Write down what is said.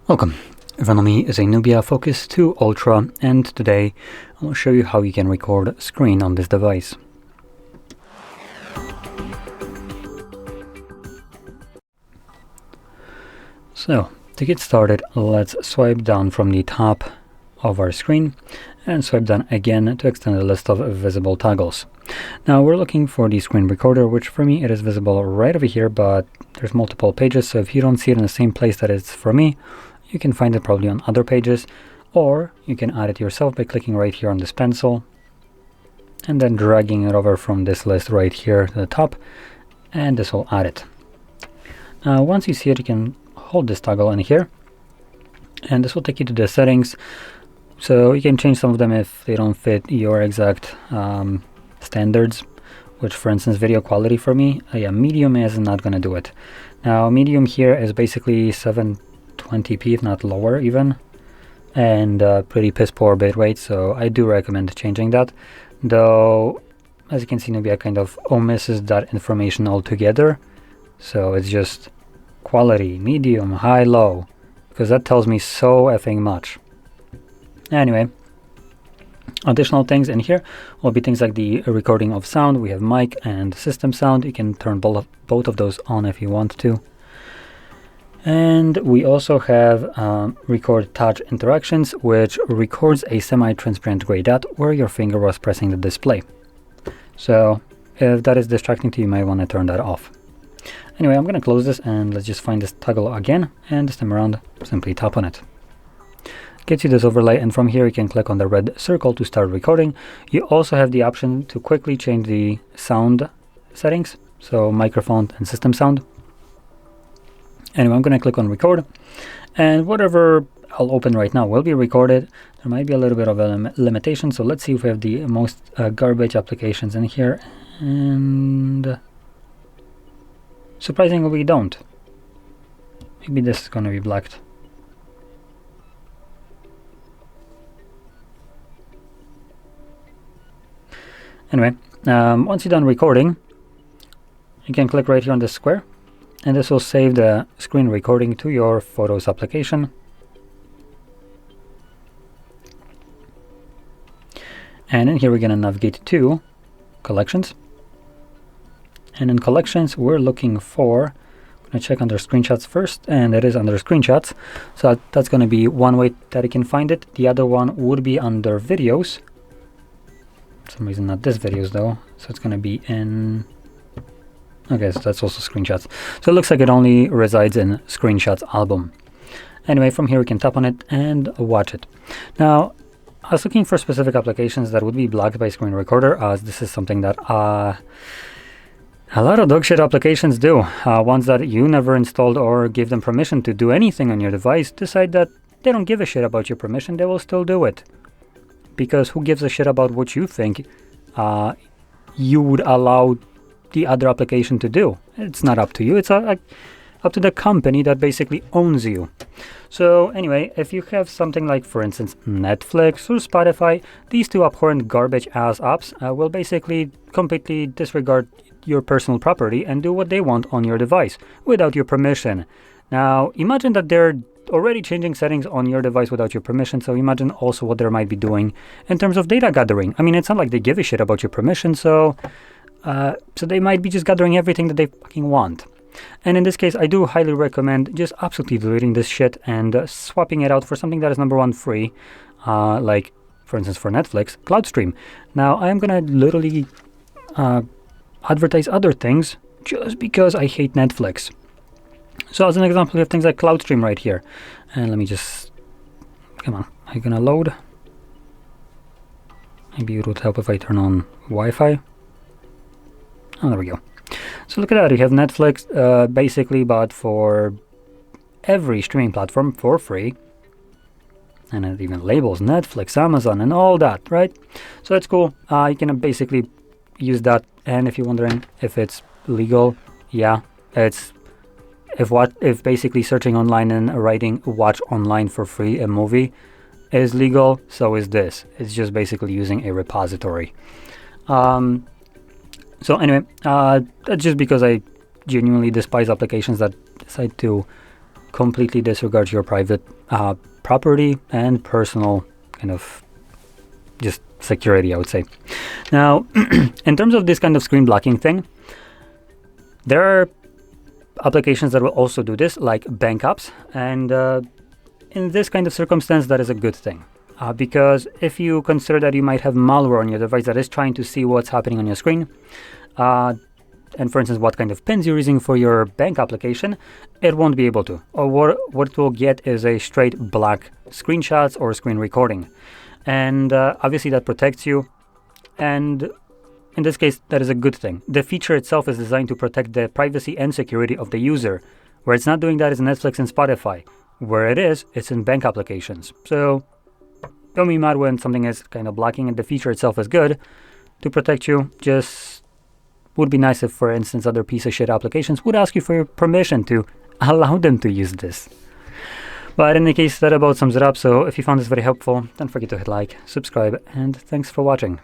Welcome. In front of me is a NUBIA Focus 2 Ultra, and today I'll show you how you can record screen on this device. So, to get started, let's swipe down from the top of our screen and swipe down again to extend the list of visible toggles. Now we're looking for the screen recorder, which for me it is visible right over here, but there's multiple pages, so if you don't see it in the same place that it's for me, you can find it probably on other pages, or you can add it yourself by clicking right here on this pencil and then dragging it over from this list right here to the top, and this will add it. Now once you see it, you can hold this toggle in here and this will take you to the settings, so you can change some of them if they don't fit your exact standards, which for instance video quality for me, medium is not going to do it. Now medium here is basically 720p if not lower even, and pretty piss poor bitrate, so I do recommend changing that, though as you can see NUBIA kind of omisses that information altogether, so it's just quality, medium, high, low, because that tells me so effing much. Anyway, additional things in here will be things like the recording of sound. We have mic and system sound. You can turn both of those on if you want to. And we also have record touch interactions, which records a semi-transparent gray dot where your finger was pressing the display. So if that is distracting to you, you might want to turn that off. Anyway, I'm going to close this and let's just find this toggle again, and this time around simply tap on it. Gets you this overlay, and from here you can click on the red circle to start recording. You also have the option to quickly change the sound settings, so microphone and system sound. Anyway, I'm going to click on record, and whatever I'll open right now will be recorded. There might be a little bit of a limitation, so let's see if we have the most garbage applications in here, and surprisingly we don't. Maybe this is going to be blacked. Anyway, once you're done recording, you can click right here on this square, and this will save the screen recording to your Photos application. And in here we're going to navigate to Collections. And in Collections we're looking for, I'm going to check under Screenshots first, and it is under Screenshots. So that's going to be one way that you can find it. The other one would be under Videos. For some reason not this videos though, so it's going to be in, okay, so that's also screenshots, so it looks like it only resides in screenshots album. Anyway, from here we can tap on it and watch it. Now I was looking for specific applications that would be blocked by screen recorder, as this is something that a lot of dogshit applications do. Ones that you never installed or give them permission to do anything on your device decide that they don't give a shit about your permission, they will still do it. Because who gives a shit about what you think you would allow the other application to do? It's not up to you, it's up to the company that basically owns you. So anyway, if you have something like, for instance, Netflix or Spotify, these two abhorrent garbage ass apps will basically completely disregard your personal property and do what they want on your device without your permission. Now imagine that they're already changing settings on your device without your permission, so imagine also what they might be doing in terms of data gathering. I mean, it's not like they give a shit about your permission, so they might be just gathering everything that they fucking want. And in this case, I do highly recommend just absolutely deleting this shit and swapping it out for something that is number one free, like for instance for Netflix, CloudStream. Now I am gonna literally advertise other things just because I hate Netflix. So as an example, we have things like CloudStream right here. And let me just, come on, are you gonna load? Maybe it would help if I turn on Wi-Fi. Oh, there we go. So look at that, you have Netflix basically, but for every streaming platform for free. And it even labels Netflix, Amazon, and all that, right? So that's cool. You can basically use that. And if you're wondering if it's legal, yeah, it's, if basically searching online and writing watch online for free a movie is legal, so is this. It's just basically using a repository. So anyway, that's just because I genuinely despise applications that decide to completely disregards your private property and personal kind of just security, I would say. Now, in terms of this kind of screen blocking thing, there are applications that will also do this, like bank apps, and in this kind of circumstance, that is a good thing. Because if you consider that you might have malware on your device that is trying to see what's happening on your screen, and for instance, what kind of pins you're using for your bank application, it won't be able to. Or what it will get is a straight black screenshots or screen recording. And obviously that protects you. And in this case, that is a good thing. The feature itself is designed to protect the privacy and security of the user. Where it's not doing that is Netflix and Spotify. Where it is, it's in bank applications. So don't be mad when something is kind of blocking and the feature itself is good to protect you. Just would be nice if, for instance, other piece of shit applications would ask you for your permission to allow them to use this. But in any case, that about sums it up. So if you found this very helpful, don't forget to hit like, subscribe, and thanks for watching.